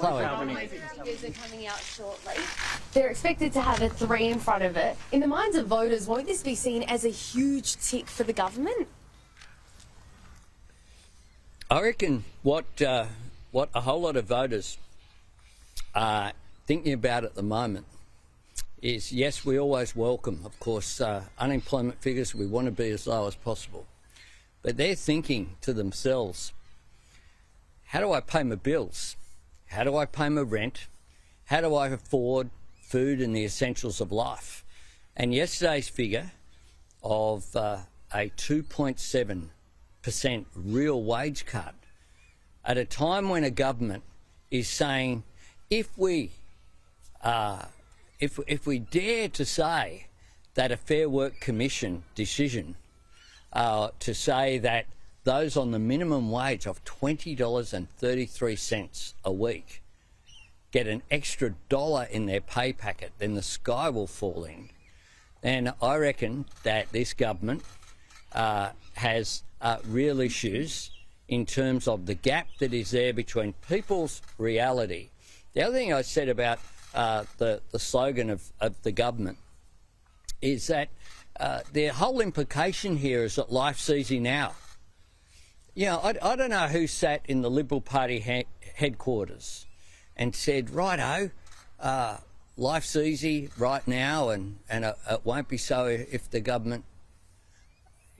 Chloe. Figures are coming out shortly. They're expected to have a 3 in front of it. In the minds of voters, won't this be seen as a huge tick for the government? I reckon what a whole lot of voters are thinking about at the moment is, yes, we always welcome, of course, unemployment figures. We want to be as low as possible. But they're thinking to themselves, how do I pay my bills? How do I pay my rent? How do I afford food and the essentials of life? And yesterday's figure of a 2.7% real wage cut at a time when a government is saying, if we dare to say that a Fair Work Commission decision to say that those on the minimum wage of $20.33 a week get an extra $1 in their pay packet, then the sky will fall in. And I reckon that this government has real issues in terms of the gap that is there between people's reality. The other thing I said about the slogan of the government is that the whole implication here is that life's easy now. You know, I don't know who sat in the Liberal Party headquarters and said, righto, life's easy right now and it won't be so if the government,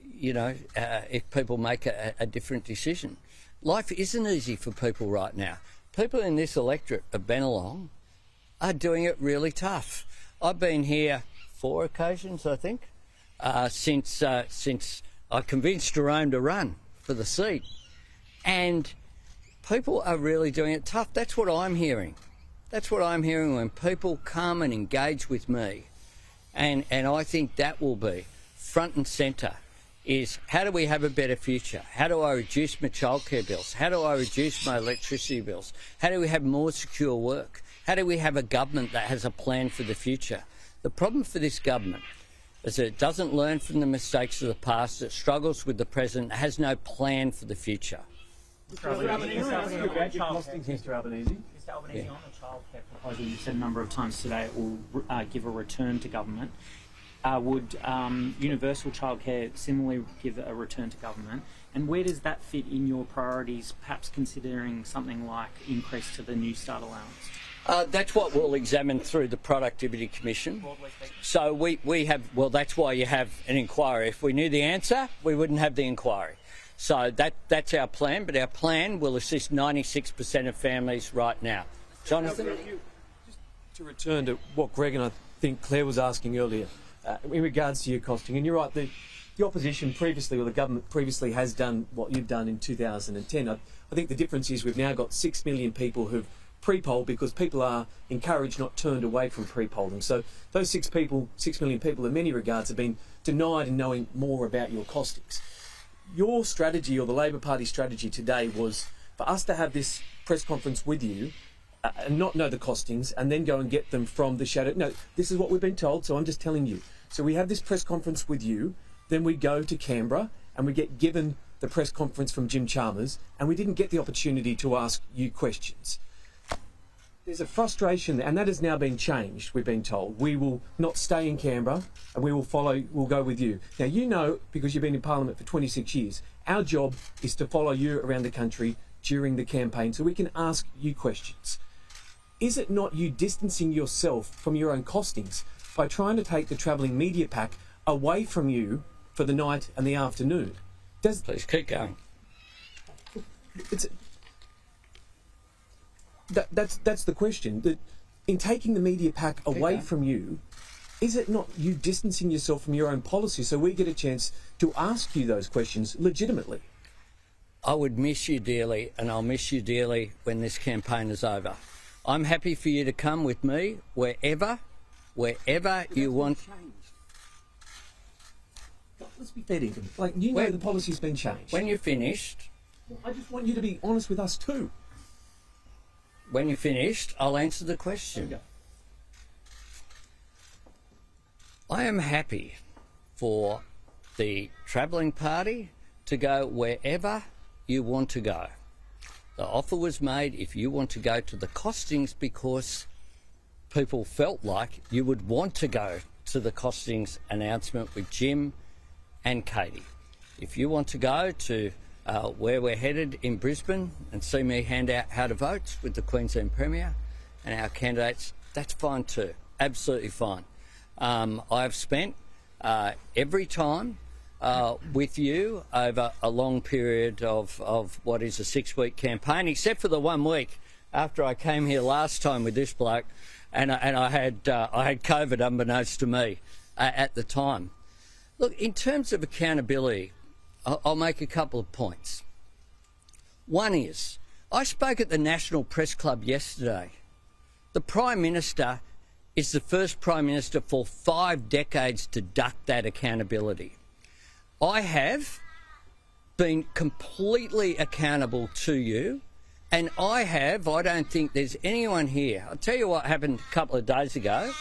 you know, if people make a different decision. Life isn't easy for people right now. People in this electorate of Bennelong are doing it really tough. I've been here 4 occasions, I think, since I convinced Jerome to run for the seat. And people are really doing it tough. That's what I'm hearing. That's what I'm hearing when people come and engage with me. And I think that will be front and centre, is how do we have a better future? How do I reduce my childcare bills? How do I reduce my electricity bills? How do we have more secure work? How do we have a government that has a plan for the future? The problem for this government is that it doesn't learn from the mistakes of the past, it struggles with the present, has no plan for the future. Mr. Albanese, on the childcare proposal, you said a number of times today it will give a return to government. Would universal childcare similarly give a return to government? And where does that fit in your priorities, perhaps considering something like increase to the New Start allowance? That's what we'll examine through the Productivity Commission. So we have, well, that's why you have an inquiry. If we knew the answer, we wouldn't have the inquiry. So that's our plan, but our plan will assist 96% of families right now. Jonathan? Just to return to what Greg and I think Claire was asking earlier, in regards to your costing, and you're right, the opposition previously, or the government previously, has done what you've done in 2010. I think the difference is we've now got 6 million people who've pre-polled because people are encouraged, not turned away from pre-polling. So those 6 million people in many regards have been denied in knowing more about your costings. Your strategy, or the Labor Party strategy today, was for us to have this press conference with you and not know the costings and then go and get them from the shadow. No, this is what we've been told, so I'm just telling you. So we have this press conference with you, then we go to Canberra and we get given the press conference from Jim Chalmers, and we didn't get the opportunity to ask you questions. There's a frustration, and that has now been changed, we've been told. We will not stay in Canberra, and we'll go with you. Now, you know, because you've been in Parliament for 26 years, our job is to follow you around the country during the campaign so we can ask you questions. Is it not you distancing yourself from your own costings by trying to take the travelling media pack away from you for the night and the afternoon? Please keep going. That's the question. That in taking the media pack away from you, is it not you distancing yourself from your own policy so we get a chance to ask you those questions legitimately? I would miss you dearly, and I'll miss you dearly when this campaign is over. I'm happy for you to come with me wherever you want. Let's be fair to him. Like, you know, the policy's been changed. When you're finished... I just want you to be honest with us too. When you're finished, I'll answer the question. I am happy for the travelling party to go wherever you want to go. The offer was made if you want to go to the costings because people felt like you would want to go to the costings announcement with Jim and Katie. If you want to go to where we're headed in Brisbane and see me hand out how to vote with the Queensland Premier and our candidates, that's fine too. Absolutely fine. I've spent every time with you over a long period of what is a 6-week campaign, except for the 1 week after I came here last time with this bloke, and I had COVID unbeknownst to me at the time. Look, in terms of accountability, I'll make a couple of points. One is, I spoke at the National Press Club yesterday. The Prime Minister is the first Prime Minister for 5 decades to duck that accountability. I have been completely accountable to you, and I don't think there's anyone here. I'll tell you what happened a couple of days ago.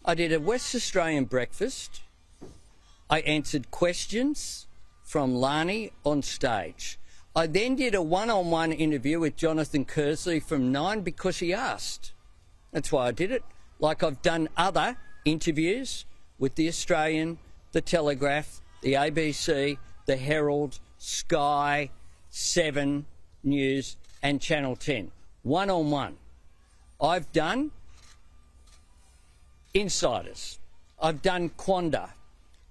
I did a West Australian breakfast. I answered questions from Lani on stage. I then did a one-on-one interview with Jonathan Kersley from Nine because he asked. That's why I did it. Like I've done other interviews with The Australian, The Telegraph, the ABC, The Herald, Sky, 7 News and Channel 10. One-on-one. I've done Insiders. I've done Quanda.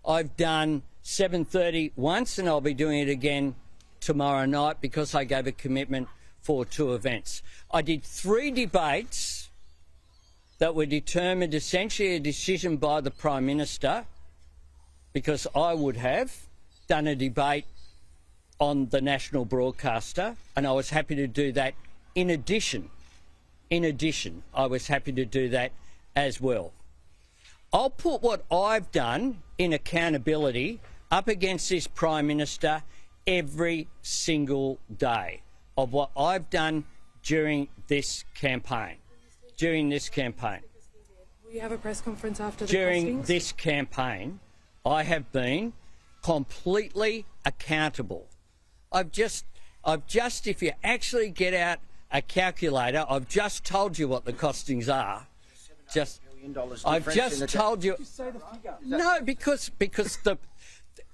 I've done 7:30 once, and I'll be doing it again tomorrow night because I gave a commitment for 2 events. I did 3 debates that were determined essentially a decision by the Prime Minister, because I would have done a debate on the national broadcaster, and I was happy to do that. In addition, I was happy to do that as well. I'll put what I've done in accountability up against this Prime Minister every single day of what I've done during this campaign. Will you have a press conference after the During costings? this campaign, I have been completely accountable. I've just, if you actually get out a calculator, I've just told you what the costings are. I've just told you. No, because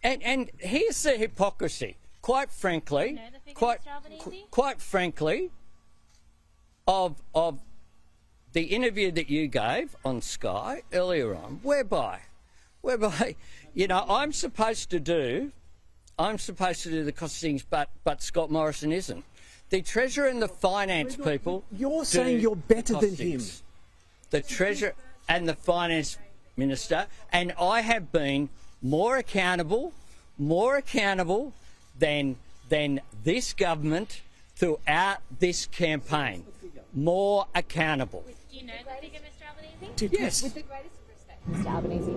and here's the hypocrisy. Quite frankly, quite frankly, of the interview that you gave on Sky earlier on, whereby, you know, I'm supposed to do the costings, but Scott Morrison isn't. The Treasurer and the Finance people. You're saying you're better than him. The Treasurer and the Finance Minister, and I have been more accountable than this government throughout this campaign. More accountable. Do you know the figure, Mr. Albanese? Yes. With the greatest of respect, Mr. Albanese,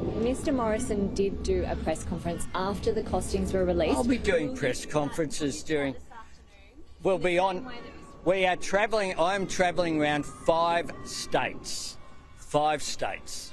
Mr. Morrison did do a press conference after the costings were released. I'll be doing press conferences during. We'll be on. We are travelling. I'm travelling around 5 states. 5 states.